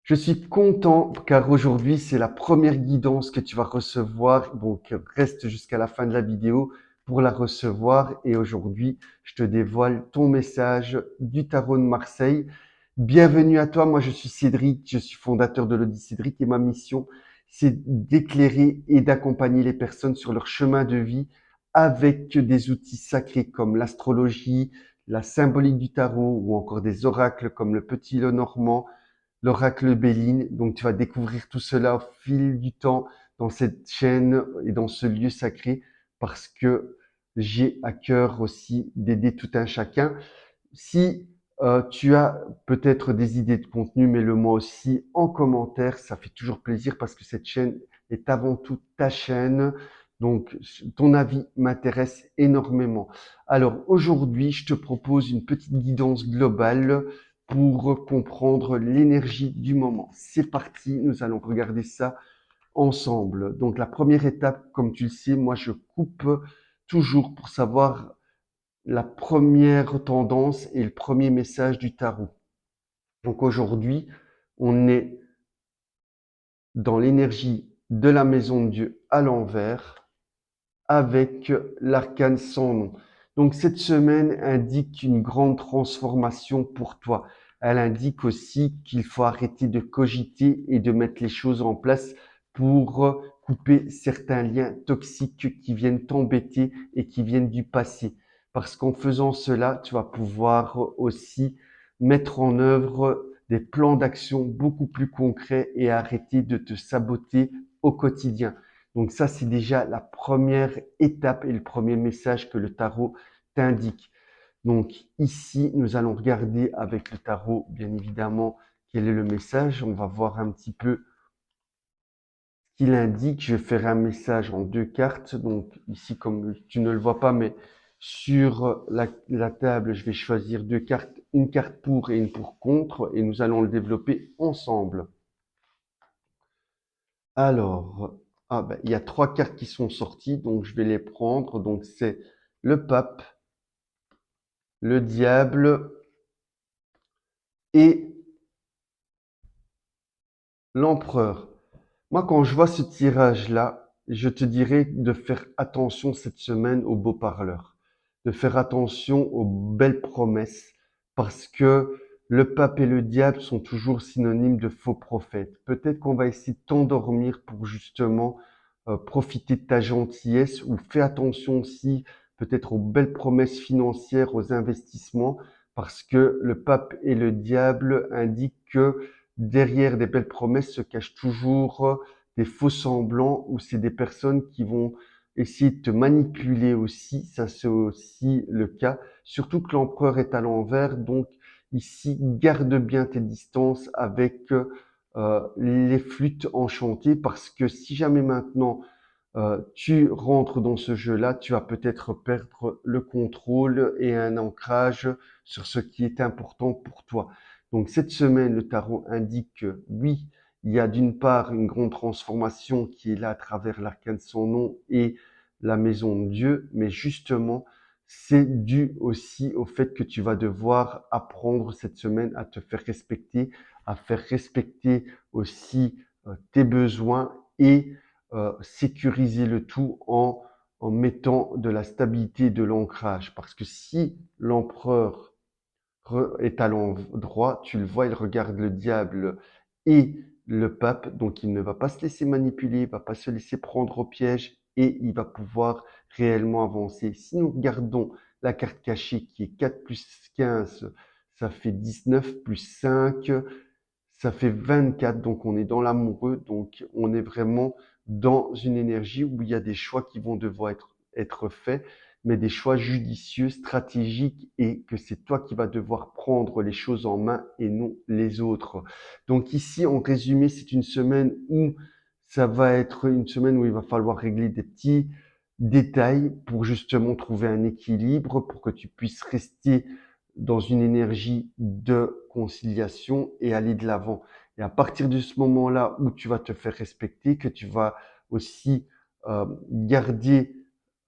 Je suis content car aujourd'hui, c'est la première guidance que tu vas recevoir. Donc, reste jusqu'à la fin de la vidéo pour la recevoir. Et aujourd'hui, je te dévoile ton message du tarot de Marseille. Bienvenue à toi. Moi, je suis Cédric. Je suis fondateur de l'Audi Cédric et ma mission, c'est d'éclairer et d'accompagner les personnes sur leur chemin de vie avec des outils sacrés comme l'astrologie, la symbolique du tarot ou encore des oracles comme le Petit Lenormand, l'oracle Béline. Donc, tu vas découvrir tout cela au fil du temps dans cette chaîne et dans ce lieu sacré parce que j'ai à cœur aussi d'aider tout un chacun. Si tu as peut-être des idées de contenu, mets-le moi aussi en commentaire. Ça fait toujours plaisir parce que cette chaîne est avant tout ta chaîne. Donc, ton avis m'intéresse énormément. Alors, aujourd'hui, je te propose une petite guidance globale pour comprendre l'énergie du moment. C'est parti, nous allons regarder ça ensemble. Donc, la première étape, comme tu le sais, moi, je coupe toujours pour savoir la première tendance et le premier message du tarot. Donc aujourd'hui, on est dans l'énergie de la maison de Dieu à l'envers avec l'arcane sans nom. Donc cette semaine indique une grande transformation pour toi. Elle indique aussi qu'il faut arrêter de cogiter et de mettre les choses en place pour couper certains liens toxiques qui viennent t'embêter et qui viennent du passé. Parce qu'en faisant cela, tu vas pouvoir aussi mettre en œuvre des plans d'action beaucoup plus concrets et arrêter de te saboter au quotidien. Donc ça, c'est déjà la première étape et le premier message que le tarot t'indique. Donc ici, nous allons regarder avec le tarot, bien évidemment, quel est le message. On va voir un petit peu ce qu'il indique. Je vais faire un message en deux cartes. Donc ici, comme tu ne le vois pas, mais sur la table, je vais choisir deux cartes, une carte pour et une pour contre, et nous allons le développer ensemble. Alors, il y a trois cartes qui sont sorties, donc je vais les prendre. Donc c'est le pape, le diable et l'empereur. Moi, quand je vois ce tirage-là, je te dirais de faire attention cette semaine aux beaux parleurs, de faire attention aux belles promesses, parce que le pape et le diable sont toujours synonymes de faux prophètes. Peut-être qu'on va essayer de t'endormir pour justement profiter de ta gentillesse, ou fais attention aussi peut-être aux belles promesses financières, aux investissements, parce que le pape et le diable indiquent que derrière des belles promesses se cachent toujours des faux semblants ou c'est des personnes qui vont essayer de te manipuler aussi. Ça, c'est aussi le cas. Surtout que l'empereur est à l'envers. Donc, ici, garde bien tes distances avec les flûtes enchantées parce que si jamais maintenant tu rentres dans ce jeu-là, tu vas peut-être perdre le contrôle et un ancrage sur ce qui est important pour toi. Donc cette semaine, le tarot indique que oui, il y a d'une part une grande transformation qui est là à travers l'arcane sans nom et la maison de Dieu, mais justement, c'est dû aussi au fait que tu vas devoir apprendre cette semaine à te faire respecter, à faire respecter aussi tes besoins et sécuriser le tout en mettant de la stabilité et de l'ancrage. Parce que si l'empereur est à l'endroit, tu le vois, il regarde le diable et le pape, donc il ne va pas se laisser manipuler, il va pas se laisser prendre au piège et il va pouvoir réellement avancer. Si nous regardons la carte cachée qui est 4 plus 15, ça fait 19 plus 5, ça fait 24, donc on est dans l'amoureux, donc on est vraiment dans une énergie où il y a des choix qui vont devoir être faits, mais des choix judicieux, stratégiques, et que c'est toi qui vas devoir prendre les choses en main et non les autres. Donc ici, en résumé, c'est une semaine où ça va être une semaine où il va falloir régler des petits détails pour justement trouver un équilibre, pour que tu puisses rester dans une énergie de conciliation et aller de l'avant. Et à partir de ce moment-là où tu vas te faire respecter, que tu vas aussi garder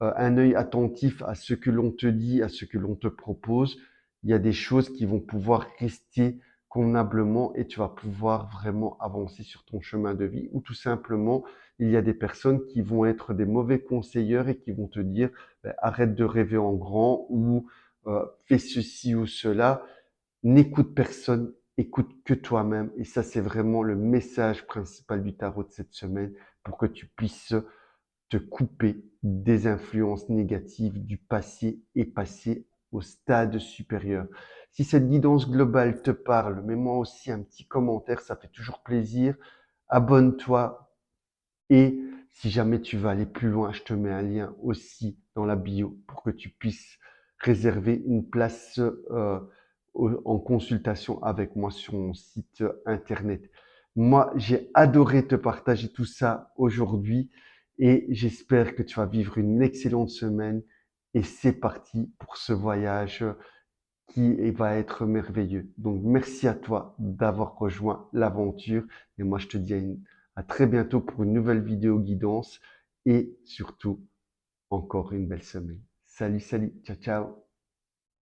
un œil attentif à ce que l'on te dit, à ce que l'on te propose, il y a des choses qui vont pouvoir rester convenablement et tu vas pouvoir vraiment avancer sur ton chemin de vie. Ou tout simplement, il y a des personnes qui vont être des mauvais conseilleurs et qui vont te dire ben, arrête de rêver en grand ou fais ceci ou cela. N'écoute personne, écoute que toi-même. Et ça, c'est vraiment le message principal du tarot de cette semaine pour que tu puisses te couper des influences négatives du passé et passer au stade supérieur. Si cette guidance globale te parle, mets-moi aussi un petit commentaire, ça fait toujours plaisir. Abonne-toi et si jamais tu veux aller plus loin, je te mets un lien aussi dans la bio pour que tu puisses réserver une place en consultation avec moi sur mon site internet. Moi, j'ai adoré te partager tout ça aujourd'hui et j'espère que tu vas vivre une excellente semaine. Et c'est parti pour ce voyage qui va être merveilleux. Donc, merci à toi d'avoir rejoint l'aventure. Et moi, je te dis à très bientôt pour une nouvelle vidéo guidance et surtout, encore une belle semaine. Salut, salut, ciao, ciao.